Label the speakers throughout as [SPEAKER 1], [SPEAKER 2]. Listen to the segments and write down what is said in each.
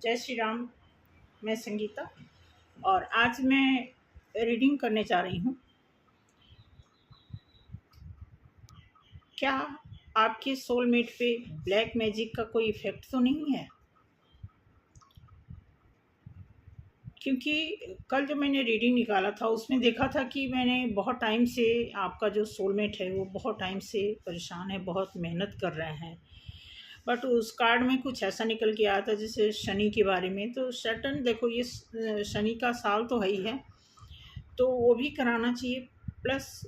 [SPEAKER 1] जय श्री राम। मैं संगीता और आज मैं रीडिंग करने जा रही हूँ। क्या आपके सोलमेट पे ब्लैक मैजिक का कोई इफ़ेक्ट तो नहीं है? क्योंकि कल जो मैंने रीडिंग निकाला था उसमें देखा था कि मैंने बहुत टाइम से आपका जो सोलमेट है वो बहुत टाइम से परेशान है, बहुत मेहनत कर रहे हैं। बट उस कार्ड में कुछ ऐसा निकल के आया था जैसे शनि के बारे में। तो सैटर्न देखो, ये शनि का साल तो है ही है, तो वो भी कराना चाहिए। प्लस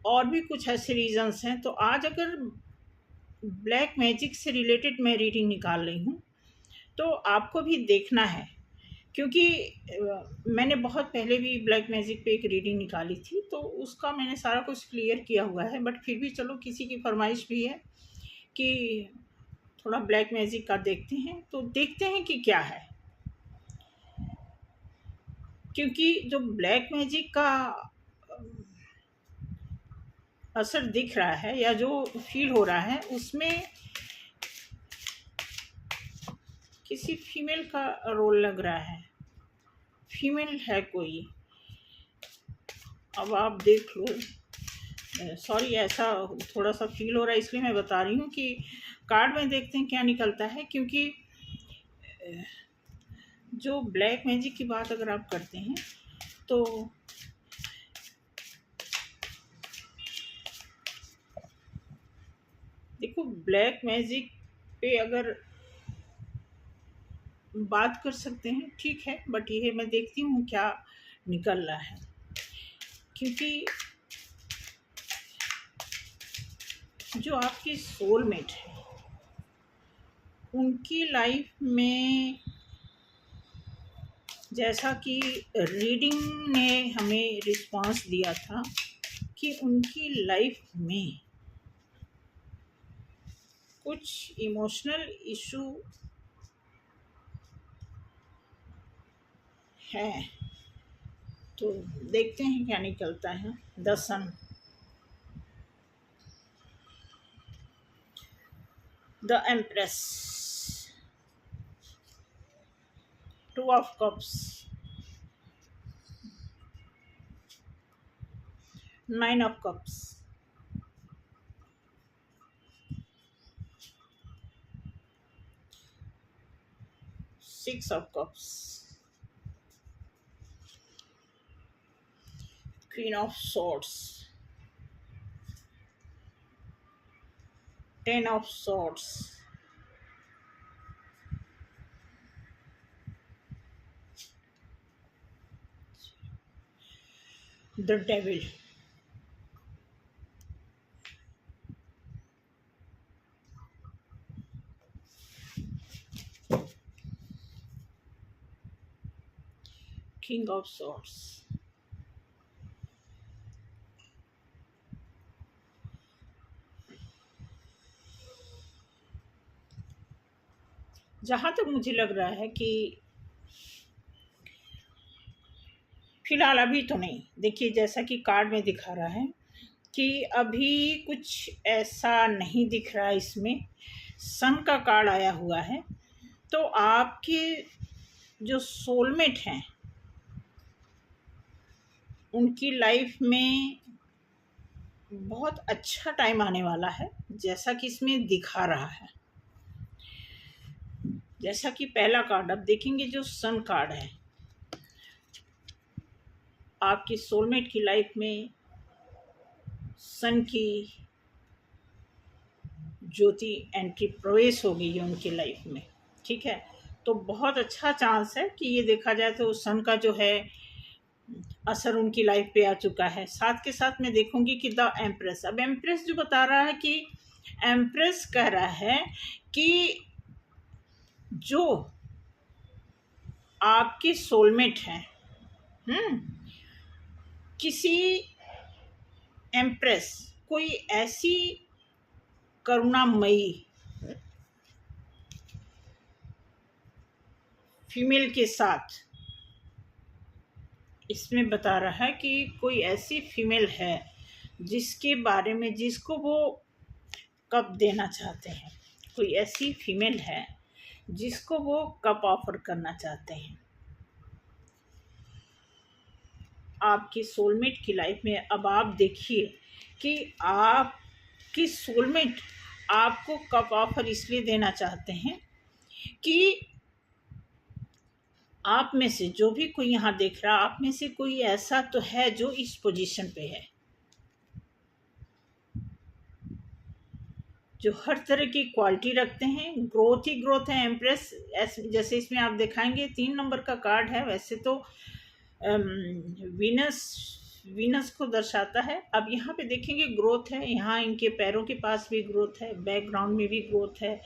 [SPEAKER 1] और भी कुछ ऐसे रीज़न्स हैं। तो आज अगर ब्लैक मैजिक से रिलेटेड मैं रीडिंग निकाल रही हूँ तो आपको भी देखना है, क्योंकि मैंने बहुत पहले भी ब्लैक मैजिक पे एक रीडिंग निकाली थी तो उसका मैंने सारा कुछ क्लियर किया हुआ है। बट फिर भी चलो, किसी की फरमाइश भी है कि थोड़ा ब्लैक मैजिक का देखते हैं, तो देखते हैं कि क्या है। क्योंकि जो ब्लैक मैजिक का असर दिख रहा है या जो फील हो रहा है उसमें किसी फीमेल का रोल लग रहा है। फीमेल है कोई, अब आप देख लो। सॉरी, ऐसा थोड़ा सा फील हो रहा है इसलिए मैं बता रही हूँ कि कार्ड में देखते हैं क्या निकलता है। क्योंकि जो ब्लैक मैजिक की बात अगर आप करते हैं तो देखो, ब्लैक मैजिक पे अगर बात कर सकते हैं ठीक है, बट ये मैं देखती हूँ क्या निकल रहा है। क्योंकि जो आपकी सोलमेट है उनकी लाइफ में, जैसा कि रीडिंग ने हमें रिस्पांस दिया था कि उनकी लाइफ में कुछ इमोशनल इशू है। तो देखते हैं क्या निकलता है। The sun, the empress, two of cups, nine of cups, six of cups, queen of swords, ten of swords, the devil, king of swords। जहाँ तक मुझे लग रहा है कि फिलहाल अभी तो नहीं, देखिए जैसा कि कार्ड में दिखा रहा है कि अभी कुछ ऐसा नहीं दिख रहा है। इसमें सन का कार्ड आया हुआ है। तो आपके जो सोलमेट हैं उनकी लाइफ में बहुत अच्छा टाइम आने वाला है, जैसा कि इसमें दिखा रहा है। जैसा कि पहला कार्ड अब देखेंगे, जो सन कार्ड है, आपकी सोलमेट की लाइफ में सन की ज्योति एंट्री प्रवेश हो गई है उनकी लाइफ में। ठीक है, तो बहुत अच्छा चांस है कि ये देखा जाए तो सन का जो है असर उनकी लाइफ पे आ चुका है। साथ के साथ मैं देखूंगी कि द एम्प्रेस, अब एम्प्रेस जो बता रहा है कि एम्प्रेस कह रहा है कि जो आपके सोलमेट हैं, किसी एम्प्रेस, कोई ऐसी करुणामयी फीमेल के साथ, इसमें बता रहा है कि कोई ऐसी फीमेल है जिसके बारे में, जिसको वो कब देना चाहते हैं। कोई ऐसी फीमेल है जिसको वो कप ऑफर करना चाहते हैं। आपकी सोलमेट की लाइफ में अब आप देखिए कि आपकी सोलमेट आपको कप ऑफर इसलिए देना चाहते हैं कि आप में से जो भी कोई यहाँ देख रहा, आप में से कोई ऐसा तो है जो इस पोजीशन पे है, जो हर तरह की क्वालिटी रखते हैं। ग्रोथ ही ग्रोथ है। एम्प्रेस जैसे इसमें आप दिखाएंगे 3 नंबर का कार्ड है, वैसे तो वीनस वीनस को दर्शाता है। अब यहाँ पे देखेंगे ग्रोथ है, यहाँ इनके पैरों के पास भी ग्रोथ है, बैकग्राउंड में भी ग्रोथ है,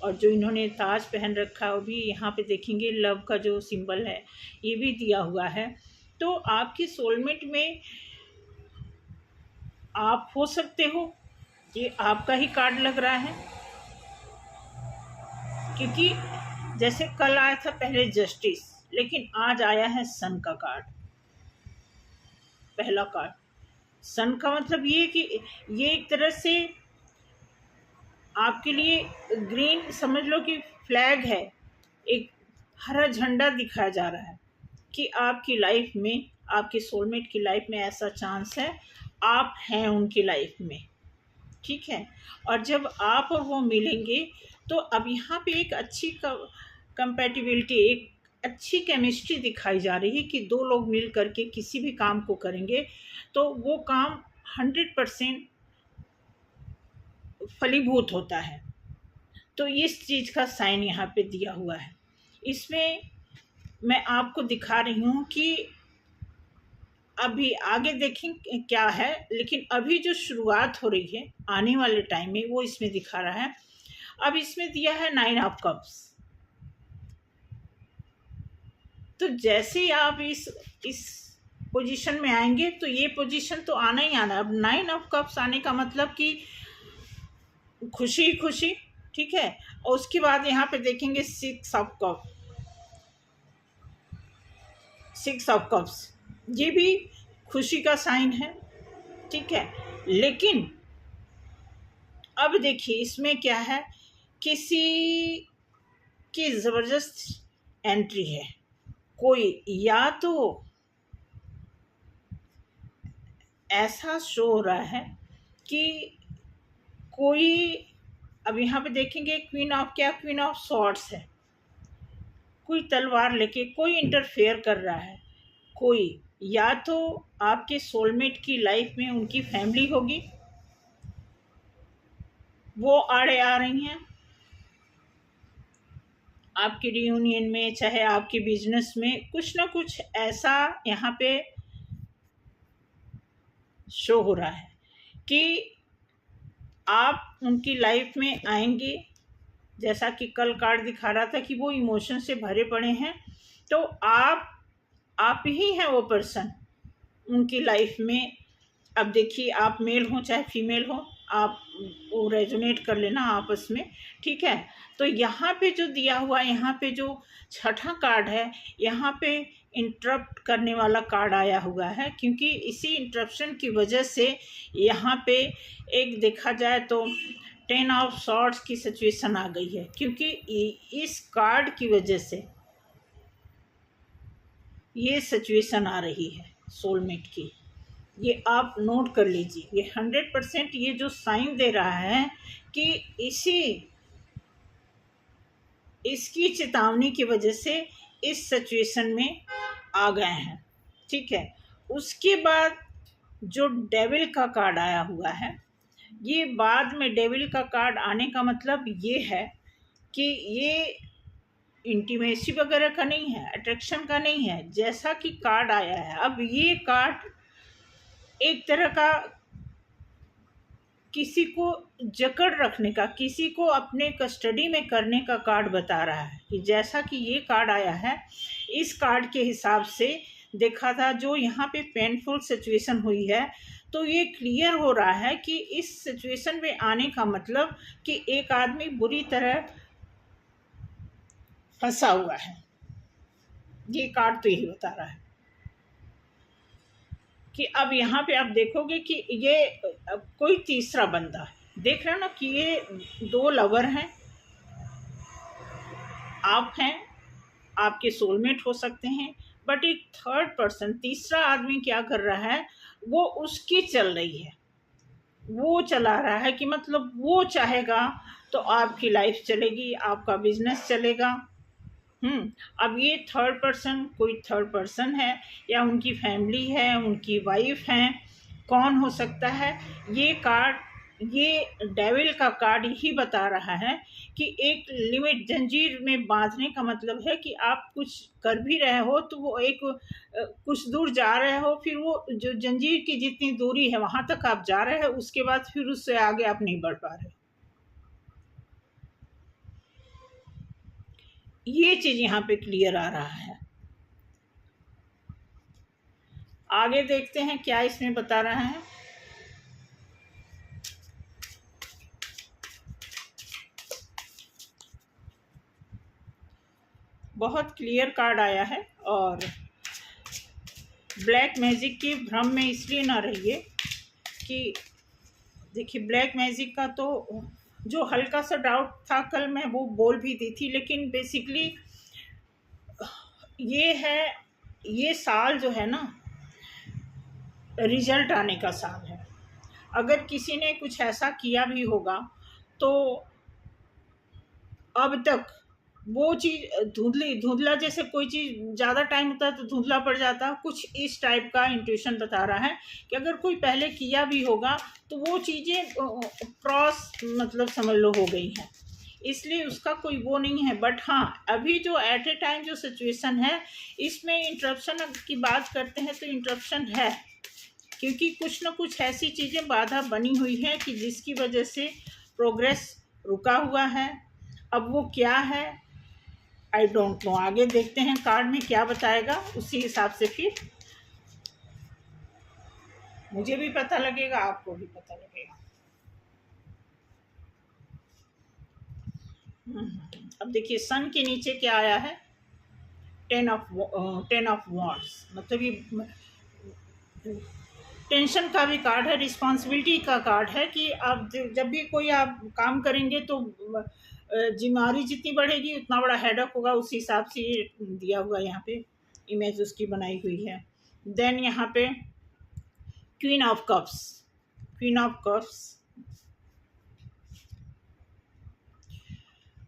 [SPEAKER 1] और जो इन्होंने ताज पहन रखा है वो भी यहाँ पे देखेंगे लव का जो सिंबल है ये भी दिया हुआ है। तो आपकी सोलमेट में आप हो सकते हो, ये आपका ही कार्ड लग रहा है, क्योंकि जैसे कल आया था पहले जस्टिस, लेकिन आज आया है सन का कार्ड। पहला कार्ड सन का मतलब ये कि ये एक तरह से आपके लिए ग्रीन समझ लो कि फ्लैग है, एक हरा झंडा दिखाया जा रहा है कि आपकी लाइफ में, आपके सोलमेट की लाइफ में ऐसा चांस है, आप हैं उनकी लाइफ में, ठीक है। और जब आप और वो मिलेंगे तो अब यहाँ पे एक अच्छी कंपैटिबिलिटी, एक अच्छी केमिस्ट्री दिखाई जा रही है कि दो लोग मिल करके किसी भी काम को करेंगे तो वो काम 100% फलीभूत होता है। तो इस चीज़ का साइन यहाँ पे दिया हुआ है। इसमें मैं आपको दिखा रही हूँ कि अभी आगे देखें क्या है, लेकिन अभी जो शुरुआत हो रही है आने वाले टाइम में वो इसमें दिखा रहा है। अब इसमें दिया है 9 ऑफ कप्स। तो जैसे ही आप इस पोजीशन में आएंगे तो ये पोजीशन तो आना ही आना। अब 9 ऑफ कप्स आने का मतलब कि खुशी खुशी, ठीक है। और उसके बाद यहाँ पे देखेंगे 6 ऑफ कप, 6 ऑफ कप्स, ये भी खुशी का साइन है, ठीक है। लेकिन अब देखिए इसमें क्या है, किसी की ज़बरदस्त एंट्री है। कोई या तो ऐसा शो हो रहा है कि कोई, अब यहाँ पे देखेंगे क्वीन ऑफ सॉर्ड्स है, कोई तलवार लेके कोई इंटरफेयर कर रहा है। कोई या तो आपके सोलमेट की लाइफ में उनकी फैमिली होगी, वो आड़े आ रही हैं आपके रियूनियन में, चाहे आपके बिजनेस में, कुछ ना कुछ ऐसा यहाँ पे शो हो रहा है कि आप उनकी लाइफ में आएंगे। जैसा कि कल कार्ड दिखा रहा था कि वो इमोशन से भरे पड़े हैं, तो आप ही हैं वो पर्सन उनकी लाइफ में। अब देखिए आप मेल हो चाहे फीमेल हो, आप वो रेजोनेट कर लेना आपस में, ठीक है। तो यहाँ पे जो दिया हुआ है, यहाँ पे जो छठा कार्ड है, यहाँ पे इंटरप्ट करने वाला कार्ड आया हुआ है, क्योंकि इसी इंटरप्शन की वजह से यहाँ पे एक देखा जाए तो 10 ऑफ सॉर्ड्स की सिचुएशन आ गई है, क्योंकि इस कार्ड की वजह से ये सिचुएशन आ रही है सोलमेट की। ये आप नोट कर लीजिए, ये 100% ये जो साइन दे रहा है कि इसकी चेतावनी की वजह से इस सिचुएशन में आ गए हैं, ठीक है। उसके बाद जो डेविल का कार्ड आया हुआ है, ये बाद में डेविल का कार्ड आने का मतलब ये है कि ये इंटीमेसी वगैरह का नहीं है, अट्रैक्शन का नहीं है, जैसा कि कार्ड आया है। अब ये कार्ड एक तरह का किसी को जकड़ रखने का, किसी को अपने कस्टडी में करने का कार्ड बता रहा है कि जैसा कि ये कार्ड आया है, इस कार्ड के हिसाब से देखा था जो यहाँ पे पेनफुल सिचुएशन हुई है, तो ये क्लियर हो रहा है कि इस सिचुएशन में आने का मतलब कि एक आदमी बुरी तरह फंसा हुआ है। ये कार्ड तो यही बता रहा है कि अब यहाँ पे आप देखोगे कि ये कोई तीसरा बंदा है। देख रहे हो ना कि ये 2 लवर हैं, आप हैं, आपके सोलमेट हो सकते हैं, बट एक थर्ड पर्सन, तीसरा आदमी क्या कर रहा है, वो उसकी चल रही है, वो चला रहा है कि मतलब वो चाहेगा तो आपकी लाइफ चलेगी, आपका बिजनेस चलेगा। अब ये थर्ड पर्सन कोई थर्ड पर्सन है या उनकी फैमिली है, उनकी वाइफ है, कौन हो सकता है। ये कार्ड, ये डेविल का कार्ड ही बता रहा है कि एक लिमिट, जंजीर में बांधने का मतलब है कि आप कुछ कर भी रहे हो तो वो एक कुछ दूर जा रहे हो, फिर वो जो जंजीर की जितनी दूरी है वहां तक आप जा रहे हो, उसके बाद फिर उससे आगे आप नहीं बढ़ पा रहे हो। ये चीज यहाँ पे क्लियर आ रहा है। आगे देखते हैं क्या इसमें बता रहा है। बहुत क्लियर कार्ड आया है, और ब्लैक मैजिक के भ्रम में इसलिए ना रहिए कि देखिए, ब्लैक मैजिक का तो जो हल्का सा डाउट था कल मैं वो बोल भी दी थी, लेकिन बेसिकली ये है, ये साल जो है ना, रिजल्ट आने का साल है। अगर किसी ने कुछ ऐसा किया भी होगा तो अब तक वो चीज़ धुंधला, जैसे कोई चीज़ ज़्यादा टाइम होता है तो धुंधला पड़ जाता है, कुछ इस टाइप का इंट्यूशन बता रहा है कि अगर कोई पहले किया भी होगा तो वो चीज़ें क्रॉस, मतलब समझ लो, हो गई हैं, इसलिए उसका कोई वो नहीं है। बट हाँ, अभी जो एट ए टाइम जो सिचुएशन है, इसमें इंटरप्शन की बात करते हैं तो इंटरप्शन है, क्योंकि कुछ ना कुछ ऐसी चीज़ें बाधा बनी हुई है कि जिसकी वजह से प्रोग्रेस रुका हुआ है। अब वो क्या है, आई डोंट नो। आगे देखते हैं कार्ड में क्या बताएगा, उसी हिसाब से फिर मुझे भी पता लगेगा, आपको भी पता लगेगा। अब देखिए, सन के नीचे क्या आया है, टेन ऑफ वॉन्ड्स, मतलब ये टेंशन का भी कार्ड है, रिस्पॉन्सिबिलिटी का कार्ड है कि आप जब भी कोई आप काम करेंगे तो जिम्मेदारी जितनी बढ़ेगी उतना बड़ा हेडक होगा, उस हिसाब से ये दिया हुआ यहाँ पे इमेज उसकी बनाई हुई है। देन यहाँ पे queen of cups, queen of cups,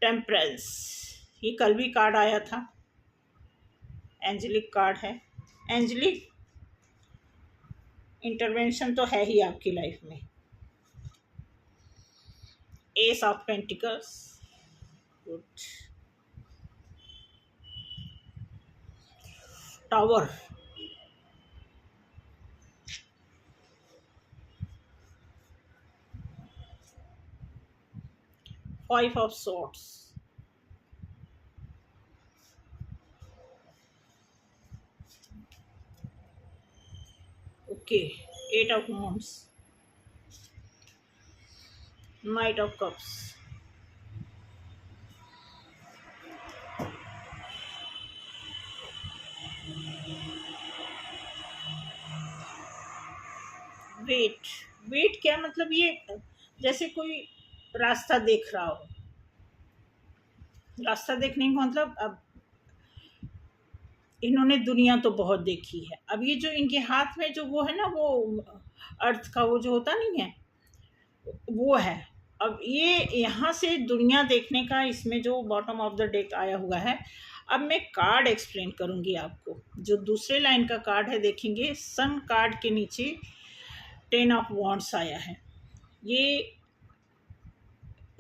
[SPEAKER 1] temperance, ये कल भी कार्ड आया था, एंजेलिक कार्ड है। एंजेलिक इंटरवेंशन तो है ही आपकी लाइफ में। Ace of pentacles, good, tower, five of swords, okay, eight of wands, knight of cups, wait. Wait क्या मतलब, ये जैसे कोई रास्ता देख रहा हो, रास्ता देखने का मतलब, अब इन्होंने दुनिया तो बहुत देखी है, अब ये जो इनके हाथ में जो वो है ना, वो अर्थ का वो जो होता नहीं है, वो है। अब ये यहाँ से दुनिया देखने का, इसमें जो बॉटम ऑफ द डेक आया हुआ है। अब मैं कार्ड एक्सप्लेन करूँगी आपको। जो दूसरे लाइन का कार्ड है, देखेंगे सन कार्ड के नीचे टेन ऑफ वॉन्ड्स आया है। ये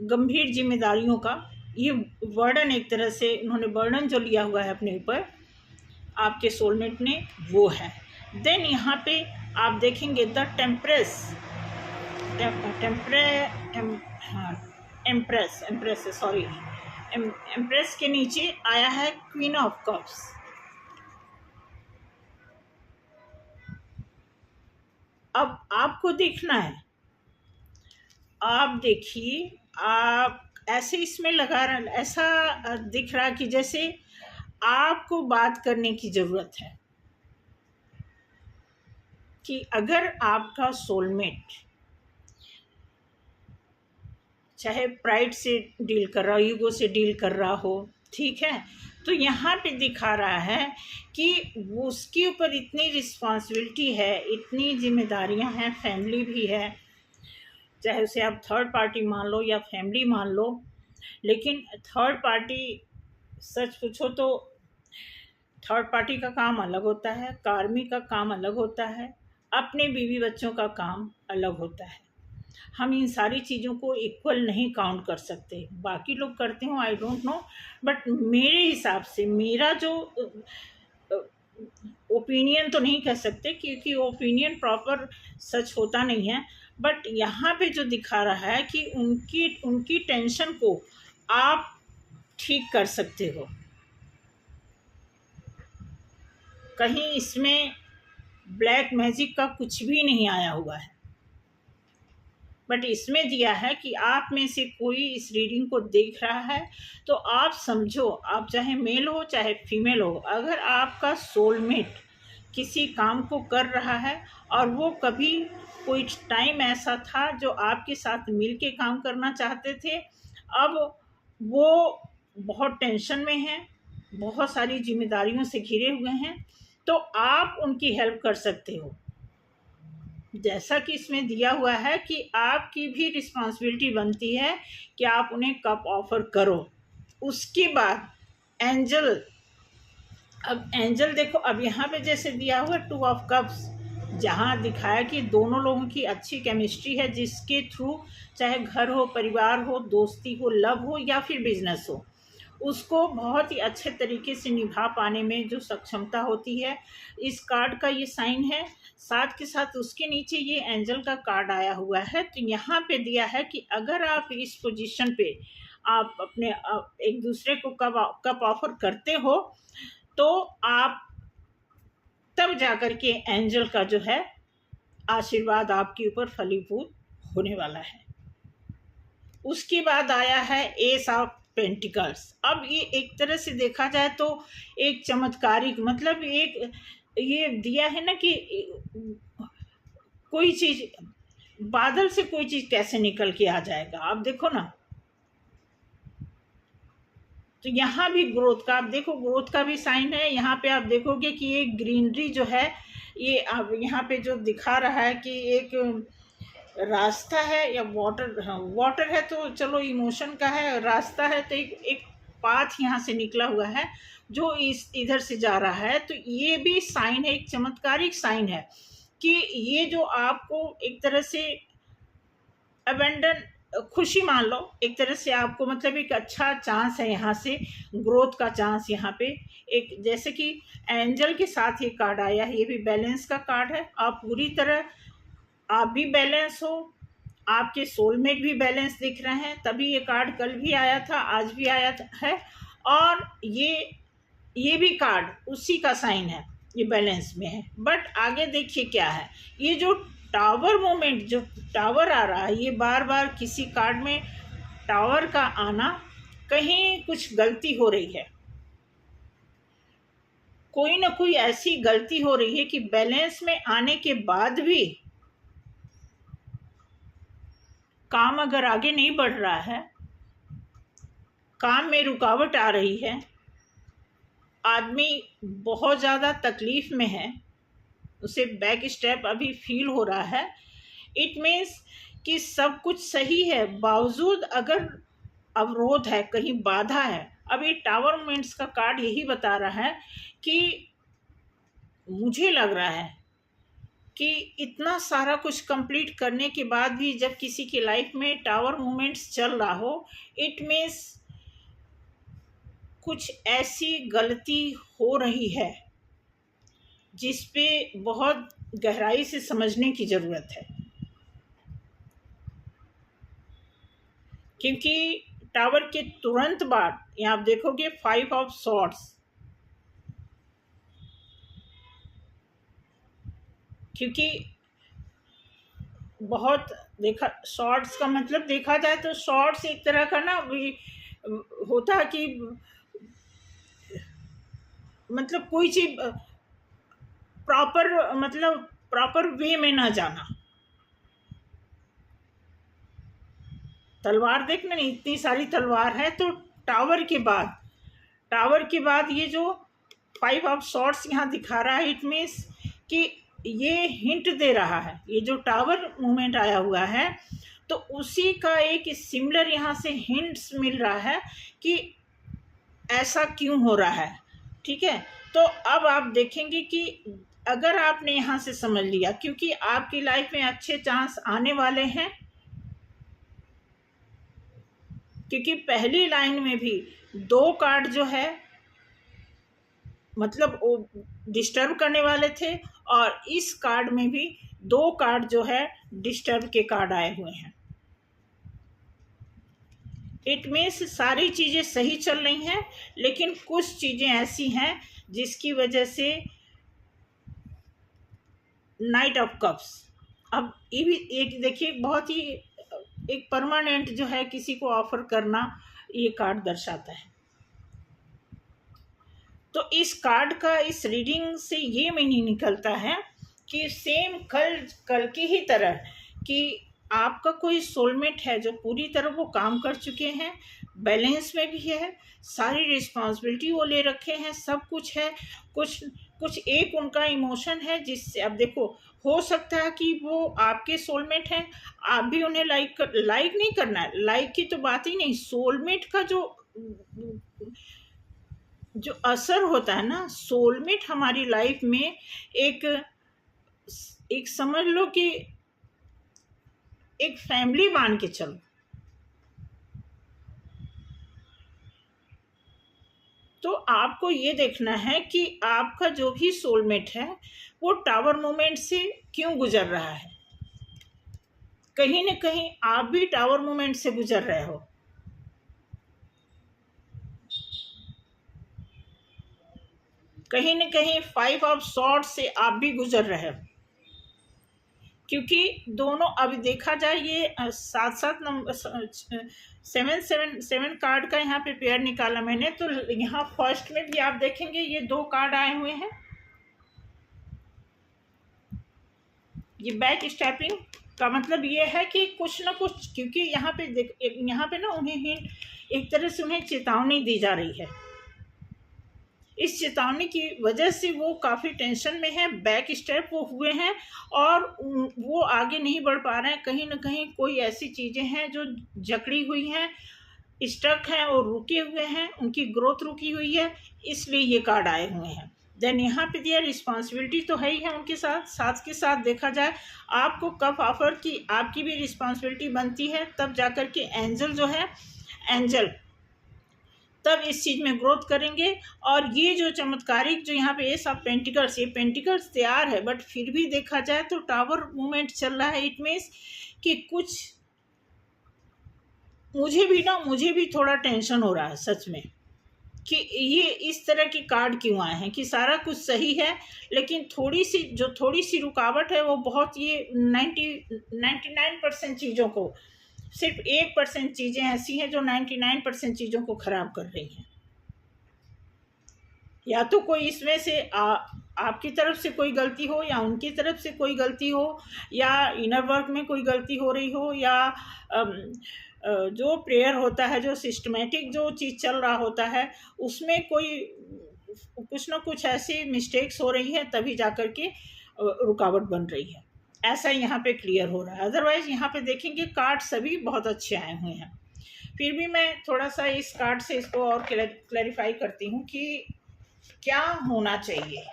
[SPEAKER 1] गंभीर जिम्मेदारियों का ये बर्डन, एक तरह से उन्होंने बर्डन जो लिया हुआ है अपने ऊपर, आपके सोलमेट ने, वो है। देन यहाँ पे आप देखेंगे द टेम्प्रेस, एम्प्रेस सॉरी, एम्प्रेस के नीचे आया है क्वीन ऑफ कप्स। अब आपको देखना है, आप देखिए, आप ऐसे इसमें लगा रहा, ऐसा दिख रहा कि जैसे आपको बात करने की ज़रूरत है कि अगर आपका सोलमेट चाहे प्राइड से डील कर रहा हो, ईगो से डील कर रहा हो, ठीक है। तो यहाँ पे दिखा रहा है कि उसके ऊपर इतनी रिस्पॉन्सिबिलिटी है, इतनी जिम्मेदारियाँ हैं, फैमिली भी है, चाहे उसे आप थर्ड पार्टी मान लो या फैमिली मान लो। लेकिन थर्ड पार्टी, सच पूछो तो थर्ड पार्टी का काम अलग होता है, कार्मिक का काम अलग होता है, अपने बीवी बच्चों का काम अलग होता है। हम इन सारी चीज़ों को इक्वल नहीं काउंट कर सकते। बाकी लोग करते हो, आई डोंट नो, बट मेरे हिसाब से मेरा जो ओपिनियन तो नहीं कह सकते क्योंकि ओपिनियन प्रॉपर सच होता नहीं है, बट यहाँ पे जो दिखा रहा है कि उनकी उनकी टेंशन को आप ठीक कर सकते हो। कहीं इसमें ब्लैक मैजिक का कुछ भी नहीं आया हुआ है, बट इसमें दिया है कि आप में से कोई इस रीडिंग को देख रहा है तो आप समझो, आप चाहे मेल हो चाहे फीमेल हो, अगर आपका सोलमेट किसी काम को कर रहा है और वो कभी कोई टाइम ऐसा था जो आपके साथ मिल के काम करना चाहते थे, अब वो बहुत टेंशन में हैं, बहुत सारी जिम्मेदारियों से घिरे हुए हैं, तो आप उनकी हेल्प कर सकते हो। जैसा कि इसमें दिया हुआ है कि आपकी भी रिस्पॉन्सिबिलिटी बनती है कि आप उन्हें कप ऑफर करो। उसके बाद एंजल, अब एंजल देखो, अब यहाँ पे जैसे दिया हुआ 2 ऑफ कप्स, जहाँ दिखाया कि दोनों लोगों की अच्छी केमिस्ट्री है, जिसके थ्रू चाहे घर हो, परिवार हो, दोस्ती हो, लव हो या फिर बिजनेस हो, उसको बहुत ही अच्छे तरीके से निभा पाने में जो सक्षमता होती है, इस कार्ड का ये साइन है। साथ के साथ उसके नीचे ये एंजल का कार्ड आया हुआ है। तो यहाँ पे दिया है कि अगर आप इस पोजीशन पे आप अपने एक दूसरे को कप ऑफर करते हो तो आप तब जाकर के एंजल का जो है आशीर्वाद आपके ऊपर फलीभूत होने वाला है। उसके बाद आया है एस ऑफ पेंटिकल्स। अब ये एक तरह से देखा जाए तो एक चमत्कारिक, मतलब एक ये दिया है ना कि कोई चीज बादल से कोई चीज कैसे निकल के आ जाएगा, आप देखो ना। तो यहाँ भी ग्रोथ का, आप देखो ग्रोथ का भी साइन है। यहाँ पे आप देखोगे कि ये ग्रीनरी जो है, ये अब यहाँ पे जो दिखा रहा है कि एक रास्ता है या वाटर, हाँ वाटर है तो चलो इमोशन का है, रास्ता है तो एक पाथ यहाँ से निकला हुआ है जो इस इधर से जा रहा है। तो ये भी साइन है, एक चमत्कारिक साइन है कि ये जो आपको एक तरह से अबेंडन खुशी मान लो, एक तरह से आपको मतलब एक अच्छा चांस है यहाँ से ग्रोथ का चांस। यहाँ पे एक जैसे कि एंजल के साथ ये कार्ड आया है, ये भी बैलेंस का कार्ड है। आप पूरी तरह, आप भी बैलेंस हो, आपके सोलमेट भी बैलेंस दिख रहे हैं, तभी ये कार्ड कल भी आया था, आज भी आया है। और ये भी कार्ड उसी का साइन है, ये बैलेंस में है। बट आगे देखिए क्या है, ये जो टावर मोमेंट, जो टावर आ रहा है, ये बार बार किसी कार्ड में टावर का आना, कहीं कुछ गलती हो रही है, कोई ना कोई ऐसी गलती हो रही है कि बैलेंस में आने के बाद भी काम अगर आगे नहीं बढ़ रहा है, काम में रुकावट आ रही है, आदमी बहुत ज़्यादा तकलीफ में है, उसे बैक स्टेप अभी फील हो रहा है, इट मीन्स कि सब कुछ सही है, बावजूद अगर अवरोध है, कहीं बाधा है। अब ये टावर मोमेंट्स का कार्ड यही बता रहा है कि मुझे लग रहा है कि इतना सारा कुछ कंप्लीट करने के बाद भी जब किसी की लाइफ में टावर मोमेंट्स चल रहा हो, इट मीन्स कुछ ऐसी गलती हो रही है जिस पे बहुत गहराई से समझने की ज़रूरत है। क्योंकि टावर के तुरंत बाद यहाँ आप देखोगे 5 ऑफ सॉर्ड्स, क्योंकि बहुत देखा, शॉर्ट्स का मतलब देखा जाए तो शॉर्ट्स एक तरह का ना होता है कि मतलब कोई चीज प्रॉपर, मतलब प्रॉपर वे में ना जाना। तलवार देखना, नहीं इतनी सारी तलवार है, तो टावर के बाद टावर के बाद ये जो 5 ऑफ सॉर्ट्स यहाँ दिखा रहा है, इट मीन्स कि ये हिंट दे रहा है, ये जो टावर मूवमेंट आया हुआ है तो उसी का एक सिमिलर यहाँ से हिंट्स मिल रहा है कि ऐसा क्यों हो रहा है। ठीक है, तो अब आप देखेंगे कि अगर आपने यहाँ से समझ लिया, क्योंकि आपकी लाइफ में अच्छे चांस आने वाले हैं, क्योंकि पहली लाइन में भी 2 कार्ड जो है मतलब वो डिस्टर्ब करने वाले थे, और इस कार्ड में भी 2 कार्ड जो है डिस्टर्ब के कार्ड आए हुए हैं। इट मीन्स सारी चीज़ें सही चल रही हैं, लेकिन कुछ चीज़ें ऐसी हैं जिसकी वजह से नाइट ऑफ कप्स। अब ये भी एक देखिए, बहुत ही एक परमानेंट जो है किसी को ऑफर करना, ये कार्ड दर्शाता है। तो इस कार्ड का, इस रीडिंग से ये मीनिंग निकलता है कि सेम कल की ही तरह कि आपका कोई सोलमेट है जो पूरी तरह वो काम कर चुके हैं, बैलेंस में भी है, सारी रिस्पॉन्सिबिलिटी वो ले रखे हैं, सब कुछ है, कुछ एक उनका इमोशन है जिससे, अब देखो, हो सकता है कि वो आपके सोलमेट हैं, आप भी उन्हें लाइक नहीं करना है, लाइक की तो बात ही नहीं, सोलमेट का जो असर होता है ना, सोलमेट हमारी लाइफ में एक समझ लो कि एक फैमिली मान के चलो। तो आपको ये देखना है कि आपका जो भी सोलमेट है वो टावर मोमेंट से क्यों गुजर रहा है। कहीं न कहीं आप भी टावर मोमेंट से गुजर रहे हो। कहीं न कहीं 5 ऑफ सॉर्ड्स से आप भी गुजर रहे हो, क्योंकि दोनों, अभी देखा जाए ये 7 नंबर 7 कार्ड का यहाँ पे पेयर निकाला मैंने, तो यहाँ फर्स्ट में भी आप देखेंगे ये 2 कार्ड आए हुए हैं, ये बैक स्टेपिंग का मतलब ये है कि कुछ ना कुछ, क्योंकि यहाँ पे ना उन्हें हिंट, एक तरह से उन्हें चेतावनी दी जा रही है। इस चेतावनी की वजह से वो काफ़ी टेंशन में है, बैक स्टेप वो हुए हैं और वो आगे नहीं बढ़ पा रहे हैं। कहीं ना कहीं कोई ऐसी चीज़ें हैं जो जकड़ी हुई हैं, स्टक हैं और रुके हुए हैं, उनकी ग्रोथ रुकी हुई है, इसलिए ये कार्ड आए हुए हैं। देन यहाँ पे दिया रिस्पॉन्सिबिलिटी तो है ही है उनके साथ के साथ देखा जाए आपको कब ऑफर की आपकी भी रिस्पॉन्सिबिलिटी बनती है, तब जाकर के एंजल जो है, एंजल तब इस चीज़ में ग्रोथ करेंगे। और ये जो चमत्कारिक जो यहाँ पे एस ऑफ पेंटिकल्स, ये पेंटिकल्स तैयार है, बट फिर भी देखा जाए तो टावर मूवमेंट चल रहा है। इट मीन्स कि कुछ मुझे भी थोड़ा टेंशन हो रहा है सच में कि ये इस तरह की कार्ड क्यों आए हैं, कि सारा कुछ सही है लेकिन थोड़ी सी रुकावट है, वो बहुत ये 99% चीज़ों को, सिर्फ 1% चीज़ें ऐसी हैं जो 99% चीज़ों को ख़राब कर रही हैं। या तो कोई इसमें से आपकी तरफ से कोई गलती हो, या उनकी तरफ से कोई गलती हो, या इनर वर्क में कोई गलती हो रही हो, या जो प्रेयर होता है, जो सिस्टमेटिक जो चीज़ चल रहा होता है, उसमें कुछ ना कुछ ऐसी मिस्टेक्स हो रही हैं, तभी जाकर के रुकावट बन रही है। ऐसा यहाँ पे क्लियर हो रहा है। अदरवाइज़ यहाँ पे देखेंगे कार्ड सभी बहुत अच्छे आए हुए हैं। फिर भी मैं थोड़ा सा इस कार्ड से इसको और क्लैरिफाई करती हूँ कि क्या होना चाहिए,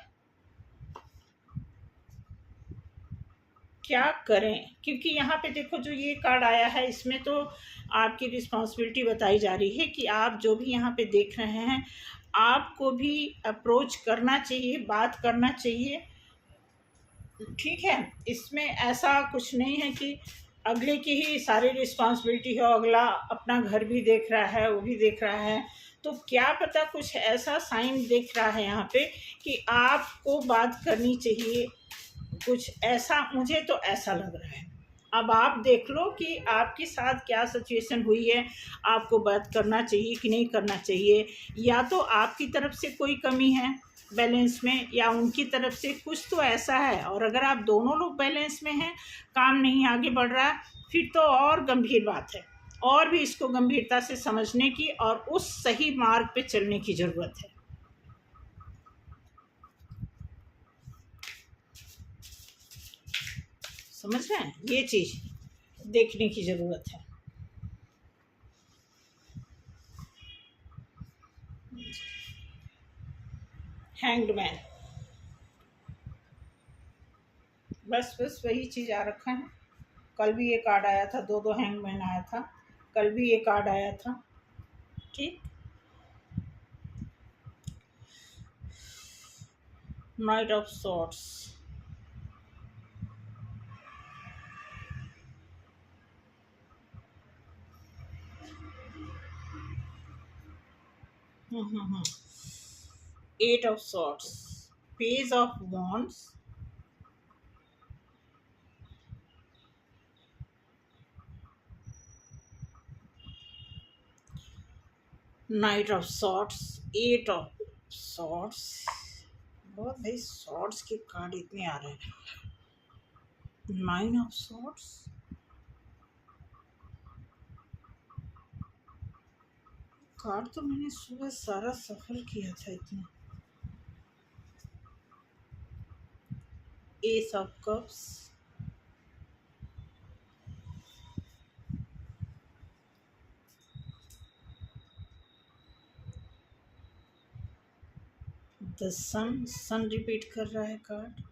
[SPEAKER 1] क्या करें, क्योंकि यहाँ पे देखो जो ये कार्ड आया है इसमें तो आपकी रिस्पॉन्सिबिलिटी बताई जा रही है कि आप जो भी यहाँ पे देख रहे हैं आपको भी अप्रोच करना चाहिए, बात करना चाहिए। ठीक है, इसमें ऐसा कुछ नहीं है कि अगले की ही सारी रिस्पॉन्सिबिलिटी हो, अगला अपना घर भी देख रहा है, वो भी देख रहा है, तो क्या पता कुछ ऐसा साइन देख रहा है यहाँ पे कि आपको बात करनी चाहिए, कुछ ऐसा, मुझे तो ऐसा लग रहा है। अब आप देख लो कि आपके साथ क्या सिचुएशन हुई है, आपको बात करना चाहिए कि नहीं करना चाहिए, या तो आपकी तरफ से कोई कमी है बैलेंस में, या उनकी तरफ से कुछ तो ऐसा है। और अगर आप दोनों लोग बैलेंस में हैं, काम नहीं आगे बढ़ रहा, फिर तो और गंभीर बात है। और भी इसको गंभीरता से समझने की और उस सही मार्ग पे चलने की ज़रूरत है। समझ रहे हैं, ये चीज़ देखने की ज़रूरत है। हैंग्ड मैन, बस वही चीज़ आ रखा है। कल भी ये कार्ड आया था, दो हैंग मैन आया था, कल भी ये कार्ड आया था। ठीक, knight of swords, eight of swords, page of wands, knight of swords, eight of swords. बहुत भाई सॉर्ट्स के कार्ड इतने आ रहे हैं। नाइन ऑफ सॉर्ट्स, कार्ड तो मैंने सुबह सारा सफल किया था इतना। Ace of cups, the sun repeat कर रहा है कार्ड।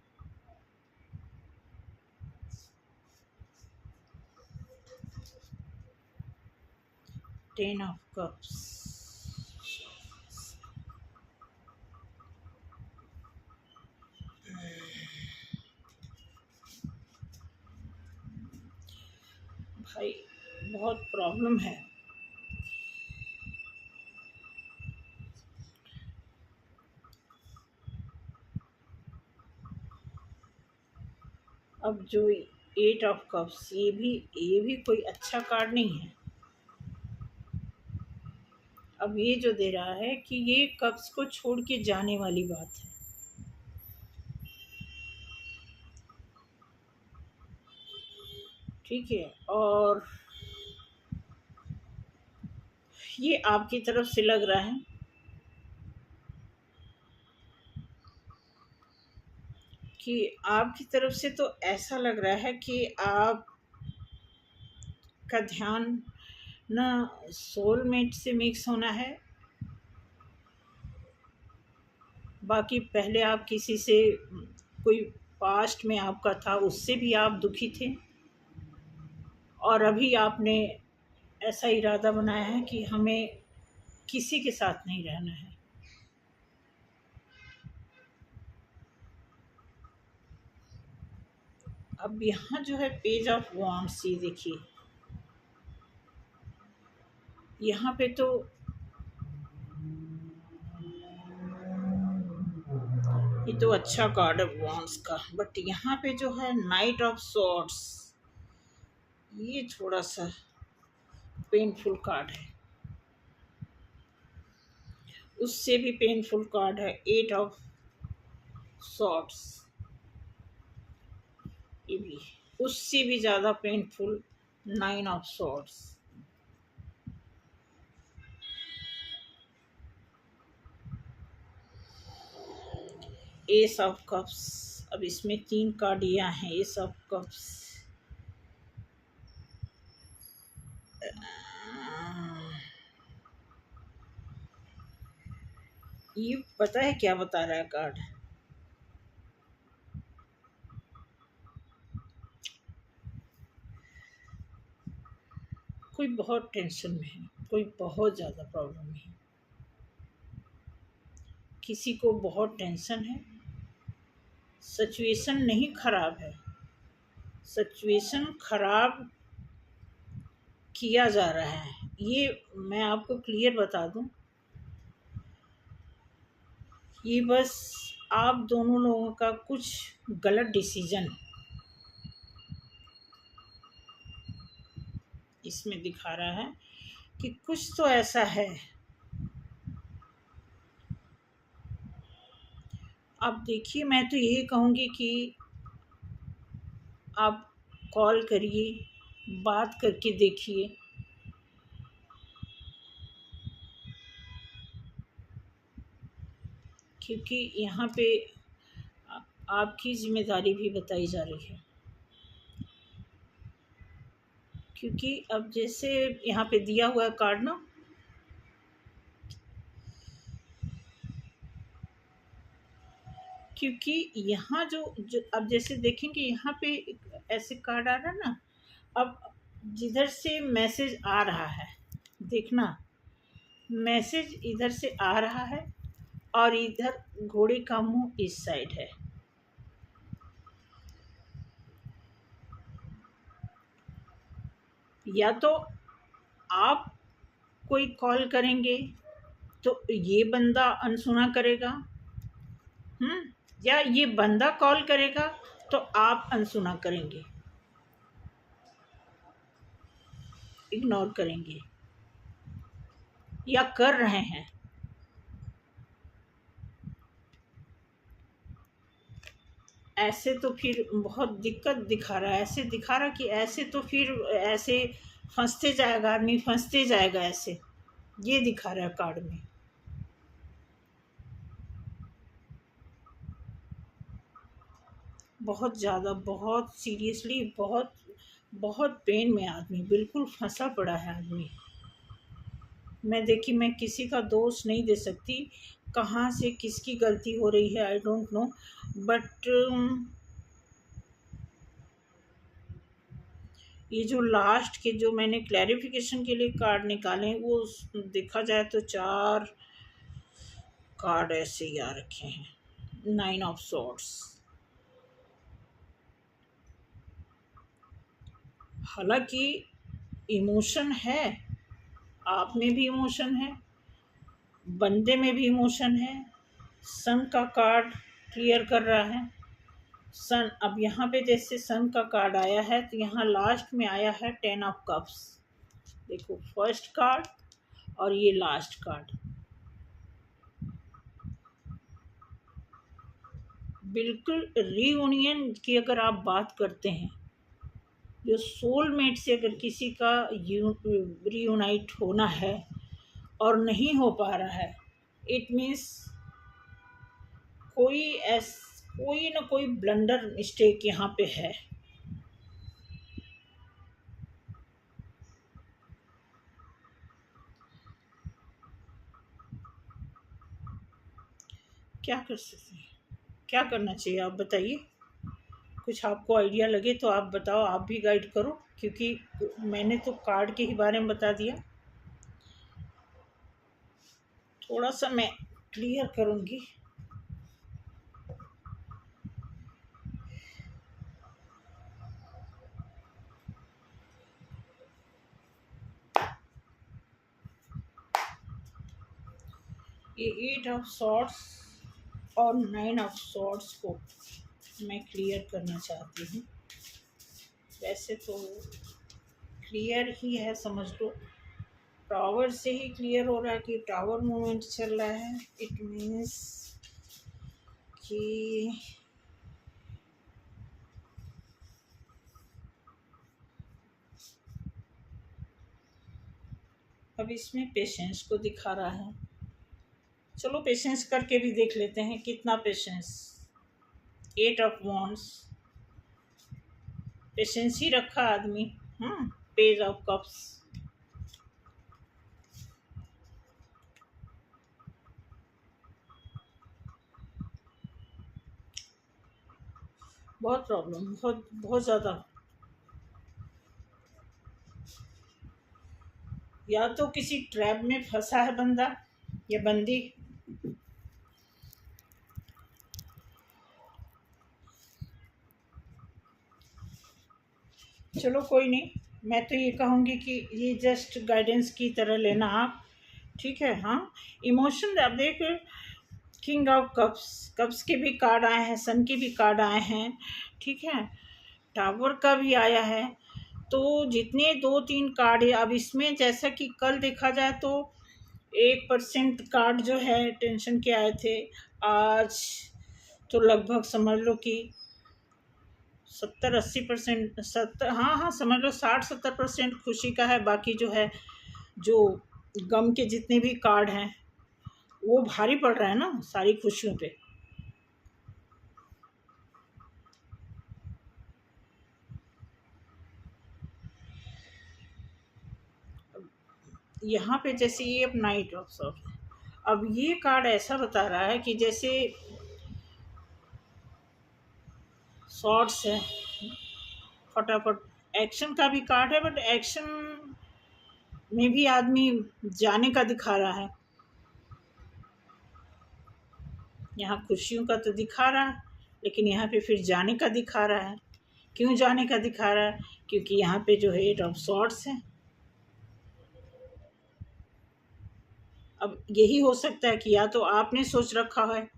[SPEAKER 1] टेन ऑफ कप्स, भाई बहुत प्रॉब्लम है। अब जो एट ऑफ कप्स, ये भी कोई अच्छा कार्ड नहीं है। अब ये जो दे रहा है कि ये कप्स को छोड़ के जाने वाली बात है। ठीक है, और ये आपकी तरफ से लग रहा है कि आपकी तरफ से तो ऐसा लग रहा है कि आप का ध्यान ना सोलमेट से मिक्स होना है। बाकी पहले आप किसी से, कोई पास्ट में आपका था, उससे भी आप दुखी थे, और अभी आपने ऐसा इरादा बनाया है कि हमें किसी के साथ नहीं रहना है। अब यहाँ जो है पेज ऑफ वॉन्ड्स, ये देखिए यहाँ पे तो ये तो अच्छा कार्ड है वॉन्ड्स का, बट यहाँ पे जो है नाइट ऑफ सॉर्ड्स, ये थोड़ा सा पेनफुल कार्ड है। उससे भी पेनफुल कार्ड है एट ऑफ सॉर्ड्स, ये भी उससे भी ज़्यादा painful nine of swords. S of cups, अब इसमें 3 कार्ड यहाँ हैं। एस ऑफ कप्स, ये पता है क्या बता रहा है कार्ड? कोई बहुत टेंशन में है, कोई बहुत ज़्यादा प्रॉब्लम में है, किसी को बहुत टेंशन है। सिचुएशन नहीं खराब है, सिचुएशन खराब किया जा रहा है। ये मैं आपको क्लियर बता दूं, ये बस आप दोनों लोगों का कुछ गलत डिसीजन इसमें दिखा रहा है कि कुछ तो ऐसा है। आप देखिए, मैं तो यही कहूँगी कि आप कॉल करिए, बात करके देखिए क्योंकि यहाँ पे आपकी जिम्मेदारी भी बताई जा रही है। क्योंकि अब जैसे यहाँ पे दिया हुआ है कार्ड ना, क्योंकि यहाँ जो अब जैसे देखेंगे यहाँ पे ऐसे कार्ड आ रहा है ना, अब जिधर से मैसेज आ रहा है, देखना मैसेज इधर से आ रहा है और इधर घोड़े का मुंह इस साइड है। या तो आप कोई कॉल करेंगे तो ये बंदा अनसुना करेगा, या ये बंदा कॉल करेगा तो आप अनसुना करेंगे, इग्नोर करेंगे या कर रहे हैं। ऐसे तो फिर बहुत दिक्कत दिखा रहा है, ऐसे दिखा रहा कि ऐसे तो फिर ऐसे फंसते जाएगा आदमी, फंसते जाएगा, ऐसे ये दिखा रहा है कार्ड में। बहुत ज़्यादा, बहुत सीरियसली, बहुत बहुत पेन में आदमी, बिल्कुल फंसा पड़ा है आदमी। मैं किसी का दोष नहीं दे सकती, कहाँ से किसकी गलती हो रही है आई डोंट नो, बट ये जो लास्ट के जो मैंने क्लैरिफिकेशन के लिए कार्ड निकाले, वो देखा जाए तो 4 कार्ड ऐसे ही आ रखे हैं। 9 ऑफ सॉर्ड्स। हालांकि इमोशन है, आप में भी इमोशन है, बंदे में भी इमोशन है। सन का कार्ड क्लियर कर रहा है। सन, अब यहाँ पे जैसे सन का कार्ड आया है तो यहाँ लास्ट में आया है 10 ऑफ कप्स। देखो फर्स्ट कार्ड और ये लास्ट कार्ड, बिल्कुल रीयूनियन की अगर आप बात करते हैं, जो सोलमेट से अगर किसी का रीयूनाइट होना है और नहीं हो पा रहा है, इट मीन्स कोई ना कोई ब्लंडर मिस्टेक यहाँ पे है। क्या कर सकते हैं, क्या करना चाहिए आप बताइए, कुछ आपको आइडिया लगे तो आप बताओ, आप भी गाइड करो, क्योंकि मैंने तो कार्ड के ही बारे में बता दिया। थोड़ा सा मैं क्लियर करूँगी। ये 8 ऑफ सॉर्ड्स और 9 ऑफ सॉर्ड्स को मैं क्लियर करना चाहती हूँ। वैसे तो क्लियर ही है, समझ लो टावर से ही क्लियर हो रहा है कि टावर मूवमेंट चल रहा है। इट मीन्स कि अब इसमें पेशेंस को दिखा रहा है। चलो पेशेंस करके भी देख लेते हैं कितना पेशेंस। 8 ऑफ वॉन्ड्स, पेशेंस ही रखा आदमी। पेज ऑफ कप्स, बहुत प्रॉब्लम, बहुत बहुत ज़्यादा। या तो किसी ट्रैप में फंसा है बंदा या बंदी। चलो कोई नहीं, मैं तो ये कहूँगी कि ये जस्ट गाइडेंस की तरह लेना आप, ठीक है। हाँ, इमोशन अब देख, किंग ऑफ कप्स, कप्स के भी कार्ड आए हैं, सन के भी कार्ड आए हैं, ठीक है, टावर का भी आया है। तो जितने 2-3 कार्ड है, अब इसमें जैसा कि कल देखा जाए तो 1% कार्ड जो है टेंशन के आए थे, आज तो लगभग समझ लो कि 70-80%, हाँ समझ लो 60-70% खुशी का है। बाकी जो है, जो गम के जितने भी कार्ड हैं वो भारी पड़ रहा है ना सारी खुशियों पे। यहाँ पे जैसे ये अब नाइट ऑफ सॉर्ट, अब ये कार्ड ऐसा बता रहा है कि जैसे शॉर्ट्स है, फटाफट एक्शन का भी कार्ड है, बट एक्शन में भी आदमी जाने का दिखा रहा है। यहाँ खुशियों का तो दिखा रहा है, लेकिन यहाँ पे फिर जाने का दिखा रहा है। क्यों जाने का दिखा रहा है? क्योंकि यहाँ पे जो है 8 ऑफ सॉर्ट्स है। अब यही हो सकता है कि या तो आपने सोच रखा है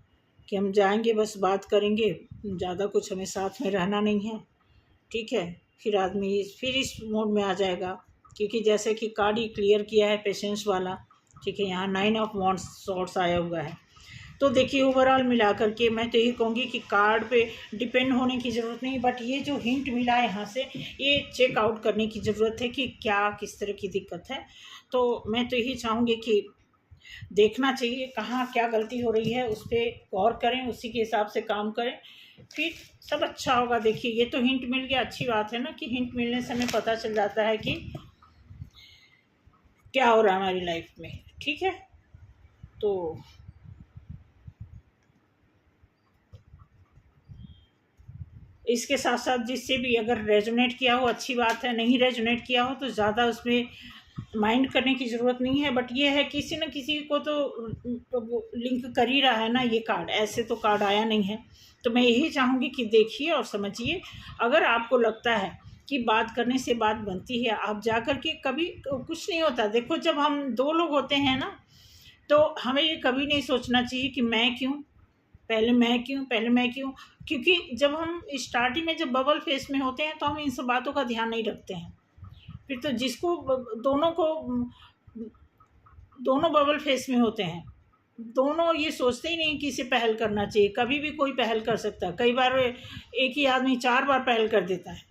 [SPEAKER 1] कि हम जाएंगे, बस बात करेंगे, ज़्यादा कुछ हमें साथ में रहना नहीं है, ठीक है, फिर आदमी फिर इस मोड में आ जाएगा। क्योंकि जैसे कि कार्ड ही क्लियर किया है पेशेंस वाला, ठीक है, यहाँ 9 ऑफ वॉन्ड्स सॉर्ट्स आया हुआ है। तो देखिए ओवरऑल मिला करके मैं तो यही कहूँगी कि कार्ड पे डिपेंड होने की ज़रूरत नहीं, बट ये जो हिंट मिला है यहाँ से, ये चेक आउट करने की ज़रूरत है कि क्या किस तरह की दिक्कत है। तो मैं तो यही चाहूँगी कि देखना चाहिए कहाँ क्या गलती हो रही है, उस पर गौर करें, उसी के हिसाब से काम करें, फिर सब अच्छा होगा। देखिए ये तो हिंट मिल गया, अच्छी बात है ना कि हिंट मिलने से हमें पता चल जाता है कि क्या हो रहा है हमारी लाइफ में, ठीक है। तो इसके साथ साथ जिससे भी अगर रेजोनेट किया हो अच्छी बात है, नहीं रेजोनेट किया हो तो ज़्यादा उसमें माइंड करने की ज़रूरत नहीं है। बट ये है किसी न किसी को तो लिंक कर ही रहा है ना ये कार्ड, ऐसे तो कार्ड आया नहीं है। तो मैं यही चाहूँगी कि देखिए और समझिए। अगर आपको लगता है कि बात करने से बात बनती है, आप जा कर के कभी कुछ नहीं होता। देखो जब हम दो लोग होते हैं ना, तो हमें ये कभी नहीं सोचना चाहिए कि मैं क्यों, पहले मैं क्यों, पहले मैं क्यों। क्योंकि जब हम स्टार्टिंग में जब बबल फेस में होते हैं तो हम इन सब बातों का ध्यान नहीं रखते हैं। फिर तो जिसको दोनों बबल फेस में होते हैं, दोनों ये सोचते ही नहीं कि इसे पहल करना चाहिए। कभी भी कोई पहल कर सकता है, कई बार एक ही आदमी 4 बार पहल कर देता है।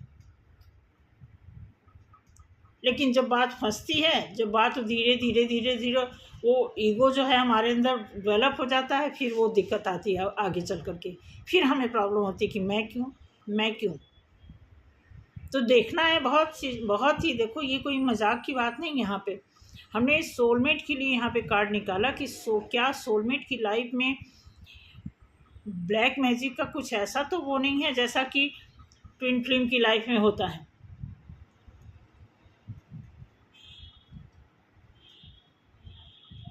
[SPEAKER 1] लेकिन जब बात फंसती है, जब बात धीरे धीरे धीरे धीरे वो ईगो जो है हमारे अंदर डेवलप हो जाता है, फिर वो दिक्कत आती है आगे चल करके, फिर हमें प्रॉब्लम होती है कि मैं क्यों, मैं क्यों। तो देखना है बहुत ही देखो, ये कोई मजाक की बात नहीं। यहाँ पे हमने सोलमेट के लिए यहाँ पे कार्ड निकाला कि क्या सोलमेट की लाइफ में ब्लैक मैजिक का कुछ ऐसा तो वो नहीं है जैसा कि ट्विन फ्लेम की लाइफ में होता है।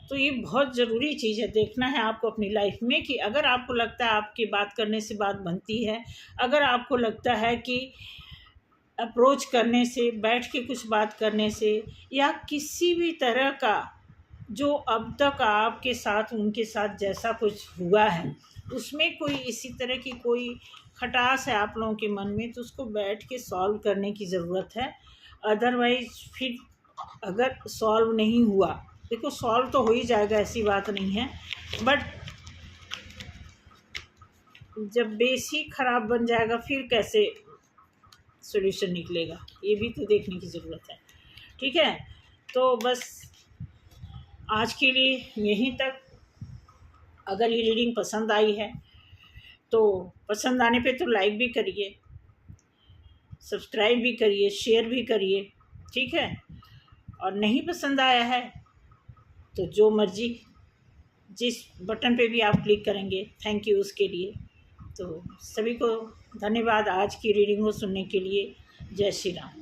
[SPEAKER 1] तो ये बहुत ज़रूरी चीज़ है, देखना है आपको अपनी लाइफ में कि अगर आपको लगता है आपकी बात करने से बात बनती है, अगर आपको लगता है कि अप्रोच करने से, बैठ के कुछ बात करने से, या किसी भी तरह का जो अब तक आपके साथ उनके साथ जैसा कुछ हुआ है उसमें कोई इसी तरह की कोई खटास है आप लोगों के मन में, तो उसको बैठ के सॉल्व करने की ज़रूरत है। अदरवाइज फिर अगर सॉल्व नहीं हुआ, देखो सॉल्व तो हो ही जाएगा, ऐसी बात नहीं है, बट जब बेस ही ख़राब बन जाएगा फिर कैसे सॉल्यूशन निकलेगा, ये भी तो देखने की ज़रूरत है, ठीक है। तो बस आज के लिए यहीं तक। अगर ये रीडिंग पसंद आई है तो पसंद आने पे तो लाइक भी करिए, सब्सक्राइब भी करिए, शेयर भी करिए, ठीक है। और नहीं पसंद आया है तो जो मर्जी जिस बटन पे भी आप क्लिक करेंगे, थैंक यू उसके लिए। तो सभी को धन्यवाद आज की रीडिंग को सुनने के लिए। जय श्री राम।